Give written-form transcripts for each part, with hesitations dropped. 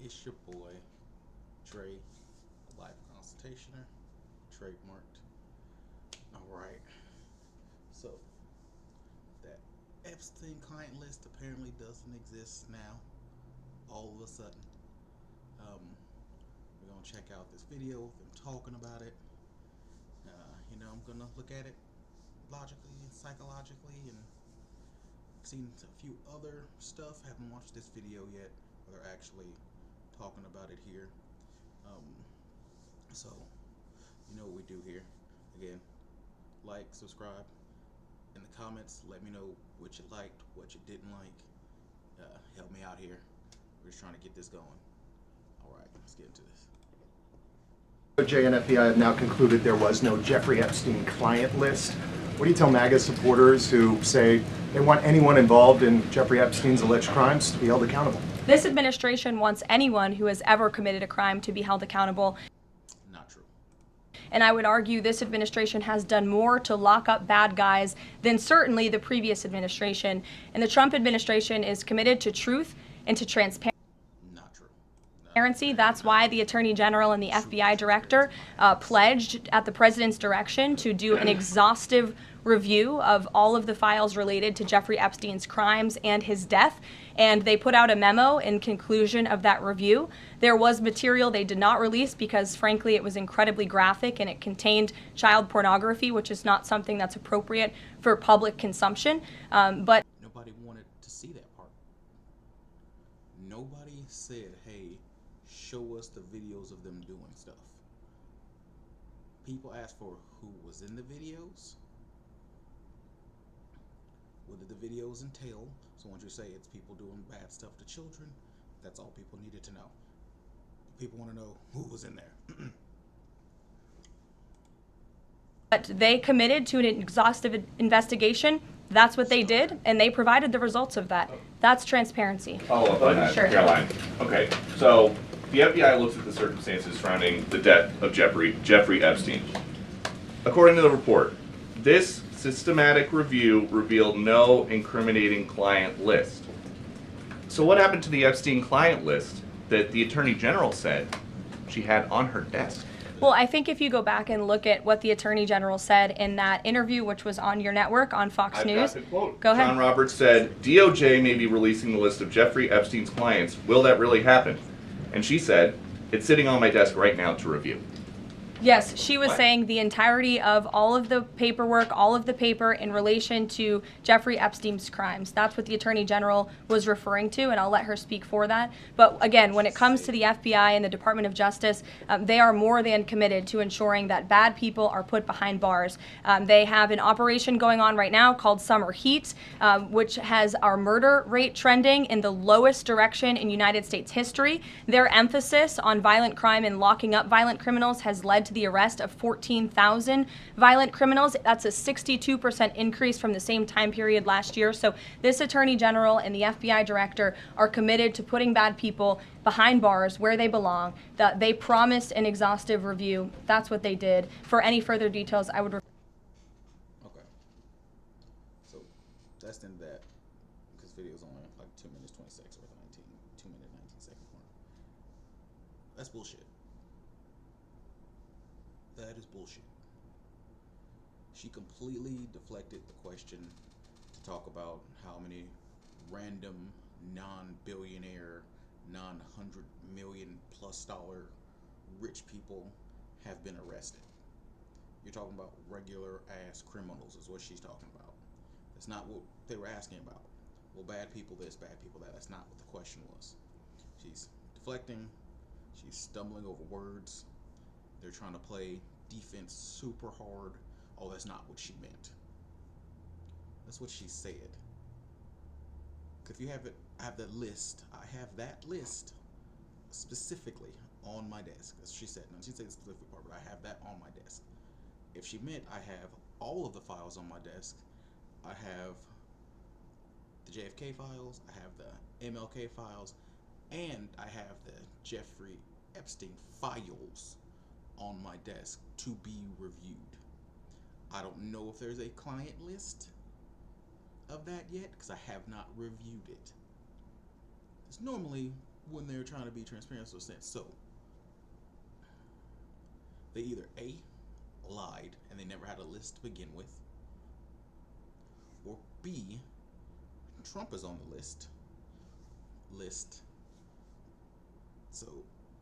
It's your boy, Trey, the Life Consultationer, trademarked. Alright, so that Epstein client list apparently doesn't exist now, all of a sudden. Um, we're gonna check out this video of them talking about it. I'm gonna look at it logically and psychologically and seen a few other stuff. Haven't watched this video yet, but they're actually talking about it here. Um, so, you know what we do here. Again, like, subscribe. In the comments, let me know what you liked, what you didn't like. Help me out here. We're just trying to get this going. Alright, let's get into this. DOJ and FBI have now concluded there was no Jeffrey Epstein client list. What do you tell MAGA supporters who say they want anyone involved in Jeffrey Epstein's alleged crimes to be held accountable? This administration wants anyone who has ever committed a crime to be held accountable. Not true. And I would argue this administration has done more to lock up bad guys than certainly the previous administration. And the Trump administration is committed to truth and to transparency. That's why the Attorney General and the FBI Director pledged at the President's direction to do an exhaustive review of all of the files related to Jeffrey Epstein's crimes and his death. And they put out a memo in conclusion of that review. There was material they did not release because, frankly, it was incredibly graphic and it contained child pornography, which is not something that's appropriate for public consumption. But nobody wanted to see that part. Nobody said, hey, show us the videos of them doing stuff. People asked for who was in the videos. What did the videos entail? So once you say it's people doing bad stuff to children, that's all people needed to know. People want to know who was in there. But they committed to an exhaustive investigation. That's what they did, and they provided the results of that. That's transparency. Follow up on that, Sure. Caroline. Okay, so the FBI looks at the circumstances surrounding the death of Jeffrey Epstein. According to the report, this systematic review revealed no incriminating client list. So what happened to the Epstein client list that the Attorney General said she had on her desk? Well, I think if you go back and look at what the Attorney General said in that interview, which was on your network on Fox News. Got the quote. Go ahead. John Roberts said, DOJ may be releasing the list of Jeffrey Epstein's clients. Will that really happen? And she said, it's sitting on my desk right now to review. Yes, she was What? saying the entirety of all of the paperwork, all of the paper in relation to Jeffrey Epstein's crimes. That's what the Attorney General was referring to, and I'll let her speak for that. But again, when it comes to the FBI and the Department of Justice, they are more than committed to ensuring that bad people are put behind bars. They have an operation going on right now called Summer Heat, which has our murder rate trending in the lowest direction in United States history. Their emphasis on violent crime and locking up violent criminals has led to the arrest of 14,000 violent criminals. That's a 62% increase from the same time period last year. So this Attorney General and the FBI Director are committed to putting bad people behind bars where they belong. That they promised an exhaustive review. That's what they did. For any further details, I would Okay. So that's the end of that. Because video is only like 2 minutes 26 or 19, 2 minute 19 second mark. That's bullshit. That is bullshit. She completely deflected the question to talk about how many random non-billionaire, non-100 million plus dollar rich people have been arrested. You're talking about regular ass criminals is what she's talking about. That's not what they were asking about. Well, bad people this, bad people that. That's not what the question was. She's deflecting. She's stumbling over words. They're trying to play defense super hard. Oh, that's not what she meant. That's what she said. If you have it, I have that list. I have that list specifically on my desk. That's what she said. No, she said the specific part, but I have that on my desk. If she meant I have all of the files on my desk, I have the JFK files, I have the MLK files, and I have the Jeffrey Epstein files on my desk to be reviewed. I don't know if there's a client list of that yet because I have not reviewed it. Because normally when they're trying to be transparent. So they either A, lied and they never had a list to begin with, or B, Trump is on the list. So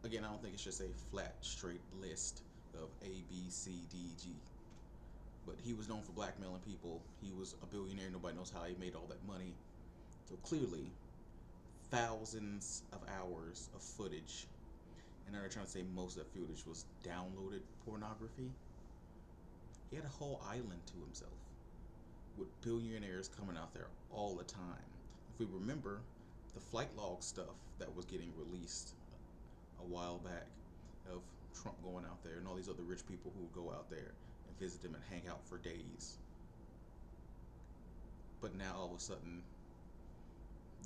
again, I don't think it's just a flat straight list of A, B, C, D, G. But he was known for blackmailing people. He was a billionaire. Nobody knows how he made all that money. So clearly, thousands of hours of footage, and they're trying to say most of that footage was downloaded pornography. He had a whole island to himself with billionaires coming out there all the time. If we remember the flight log stuff that was getting released a while back of Trump going out there and all these other rich people who would go out there and visit him and hang out for days. But now all of a sudden,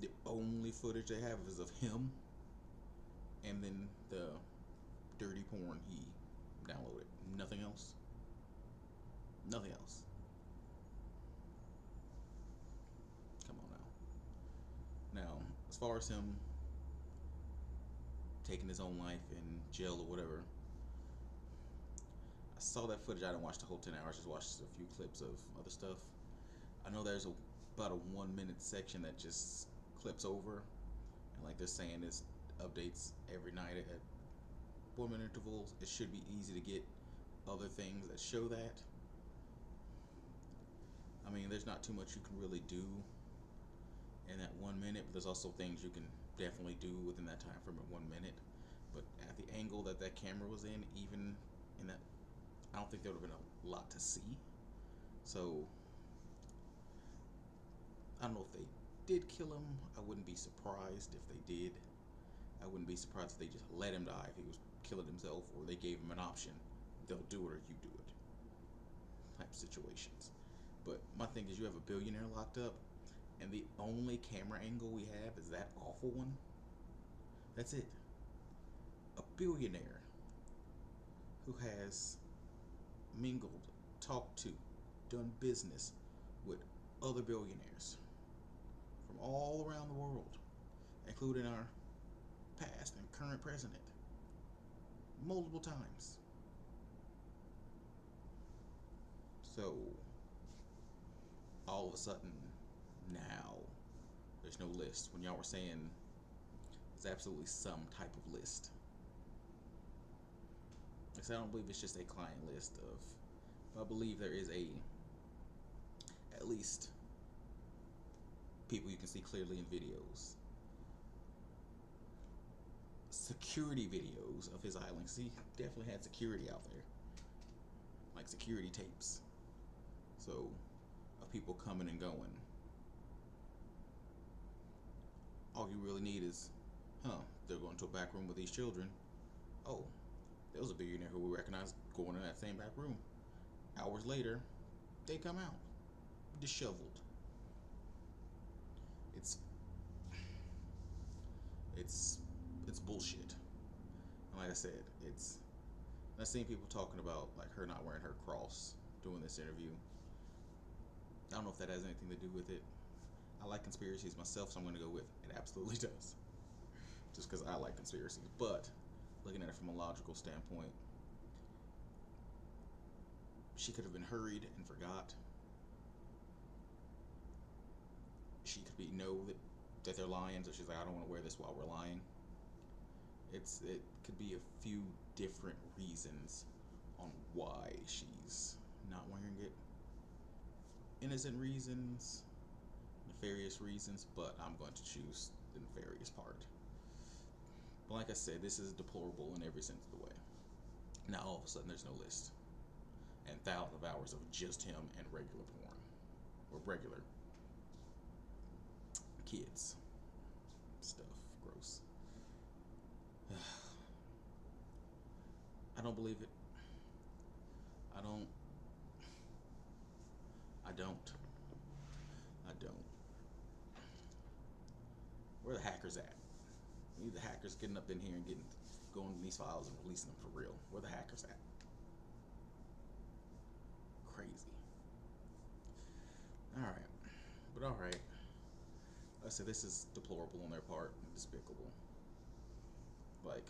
the only footage they have is of him and then the dirty porn he downloaded. Nothing else. Nothing else. Come on now. Now, as far as him taking his own life in jail or whatever, I saw that footage. I didn't watch the whole 10 hours, just watched a few clips of other stuff. I know there's about a 1 minute section that just clips over, and like they're saying this updates every night at 1 minute intervals. It should be easy to get other things that show that. I mean, there's not too much you can really do in that 1 minute, but there's also things you can definitely do within that time frame of 1 minute. But at the angle that that camera was in, even in that, I don't think there would have been a lot to see. So I don't know if they did kill him. I wouldn't be surprised if they did. I wouldn't be surprised if they just let him die if he was killing himself, or they gave him an option. They'll do it or you do it type situations. But my thing is, you have a billionaire locked up, and the only camera angle we have is that awful one. That's it. A billionaire who has mingled, talked to, done business with other billionaires from all around the world, including our past and current president, multiple times. So all of a sudden now there's no list when y'all were saying there's absolutely some type of list. Because I don't believe it's just a client list of, I believe there is at least people you can see clearly in videos, security videos of his island. See, definitely had security out there, like security tapes. So, of people coming and going. All you really need is, they're going to a back room with these children. Oh, there was a billionaire who we recognized going in that same back room. Hours later, they come out disheveled. It's bullshit. And like I said, I've seen people talking about like her not wearing her cross doing this interview. I don't know if that has anything to do with it. I like conspiracies myself, so I'm going to go with it absolutely does. Just because I like conspiracies. But looking at it from a logical standpoint, she could have been hurried and forgot. She could know that they're lying, so she's like, I don't want to wear this while we're lying. It could be a few different reasons on why she's not wearing it. Innocent reasons, nefarious reasons, but I'm going to choose the nefarious part. But like I said, this is deplorable in every sense of the way. Now all of a sudden there's no list, and thousands of hours of just him and regular porn, or regular kids stuff. Gross. I don't believe it. I don't. Where are the hackers at? We need the hackers getting up in here and going to these files and releasing them for real. Where are the hackers at? Crazy. Alright. Like I said, this is deplorable on their part and despicable. Like,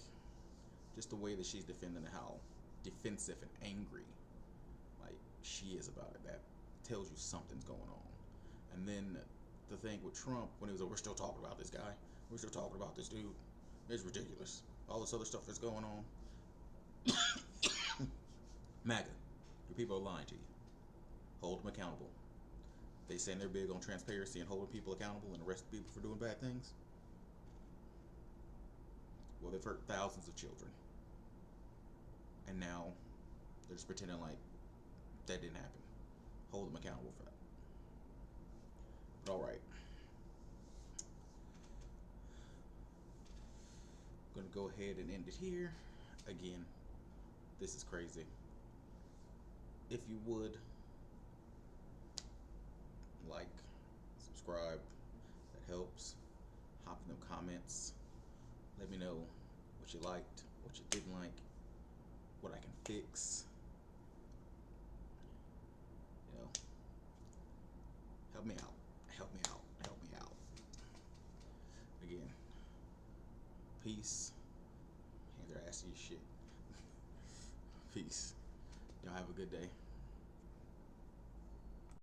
just the way that she's defending how defensive and angry, like, she is about it. That tells you something's going on. And then the thing with Trump, when he was like, we're still talking about this guy, we're still talking about this dude, it's ridiculous. All this other stuff that's going on. MAGA, the people are lying to you. Hold them accountable. They saying they're big on transparency and holding people accountable and arresting people for doing bad things. Well, they've hurt thousands of children. And now they're just pretending like that didn't happen. Hold them accountable for that. But alright. I'm gonna go ahead and end it here. Again, this is crazy. If you would like, subscribe, that helps. Hop in them comments. Let me know what you liked, what you didn't like, what I can fix. You know, help me out. Help me out. Help me out. Again, peace. Hands are ass to your shit. Peace. Y'all have a good day.